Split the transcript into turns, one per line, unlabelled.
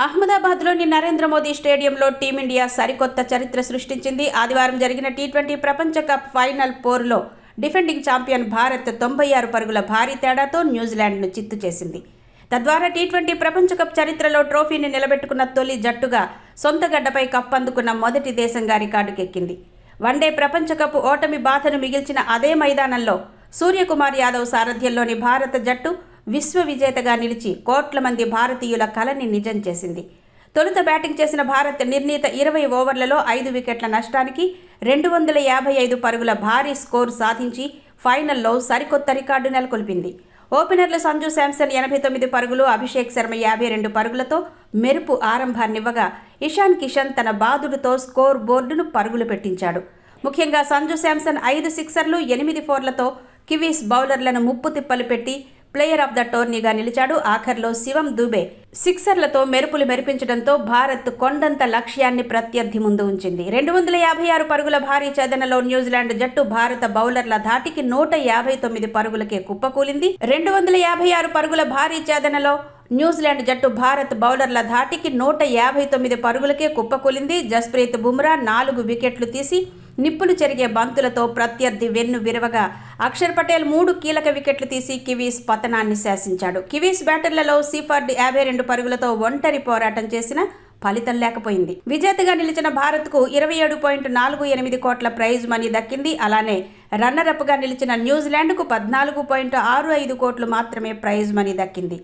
అహ్మదాబాద్లోని నరేంద్ర మోదీ స్టేడియంలో టీమిండియా సరికొత్త చరిత్ర సృష్టించింది. ఆదివారం జరిగిన టీ20 ప్రపంచ కప్ ఫైనల్ పోరులో డిఫెండింగ్ ఛాంపియన్ భారత్ 96 పరుగుల భారీ తేడాతో న్యూజిలాండ్ను చిత్తు చేసింది. తద్వారా టీ20 ప్రపంచ కప్ చరిత్రలో ట్రోఫీని నిలబెట్టుకున్న తొలి జట్టుగా సొంత గడ్డపై కప్ అందుకున్న మొదటి దేశంగా రికార్డుకెక్కింది. వన్డే ప్రపంచ కప్ ఓటమి బాధను మిగిల్చిన అదే మైదానంలో సూర్యకుమార్ యాదవ్ సారథ్యంలోని భారత జట్టు విశ్వ విజేతగా నిలిచి కోట్ల మంది భారతీయుల కలని నిజం చేసింది. తొలుత బ్యాటింగ్ చేసిన భారత్ నిర్ణీత 20 ఓవర్లలో 5 వికెట్ల నష్టానికి 255 పరుగుల భారీ స్కోరు సాధించి ఫైనల్లో సరికొత్త రికార్డు నెలకొల్పింది. ఓపెనర్లు సంజు శాంసన్ 89 పరుగులు, అభిషేక్ శర్మ 52 పరుగులతో మెరుపు ఆరంభాన్నివ్వగా ఇషాన్ కిషన్ తన బాదుడుతో స్కోర్ బోర్డును పరుగులు పెట్టించాడు. ముఖ్యంగా సంజు శాంసన్ 5 సిక్సర్లు 8 ఫోర్లతో కివీస్ బౌలర్లను ముప్పు తిప్పలు పెట్టి ప్లేయర్ ఆఫ్ ద టోర్నీగా నిలిచాడు. ఆఖర్లో శివం దుబే సిక్సర్లతో మెరుపులు మెరిపించడంతో భారత్ కొండంత లక్ష్యాన్ని ప్రత్యర్థి ముందు ఉంచింది. 256 పరుగుల భారీ ఛేదనలో న్యూజిలాండ్ జట్టు భారత బౌలర్ల ధాటికి 159 పరుగులకే కుప్పకూలింది. 256 పరుగుల భారీ ఛేదనలో న్యూజిలాండ్ జట్టు భారత్ బౌలర్ల ధాటికి 159 పరుగులకే కుప్పకూలింది. జస్ప్రీత్ బుమ్రా 4 వికెట్లు తీసి నిప్పులు చెరిగే బంతులతో ప్రత్యర్థి వెన్ను విరవగా అక్షర్ పటేల్ 3 కీలక వికెట్లు తీసి కివీస్ పతనాన్ని శాసించాడు. కివీస్ బ్యాటర్లలో సీఫర్డ్ 52 పరుగులతో ఒంటరి పోరాటం చేసిన ఫలితం లేకపోయింది. విజేతగా నిలిచిన భారత్కు 27.48 కోట్ల ప్రైజ్ మనీ దక్కింది. అలానే రన్నరప్గా నిలిచిన న్యూజిలాండ్కు 14.65 కోట్లు మాత్రమే ప్రైజ్ మనీ దక్కింది.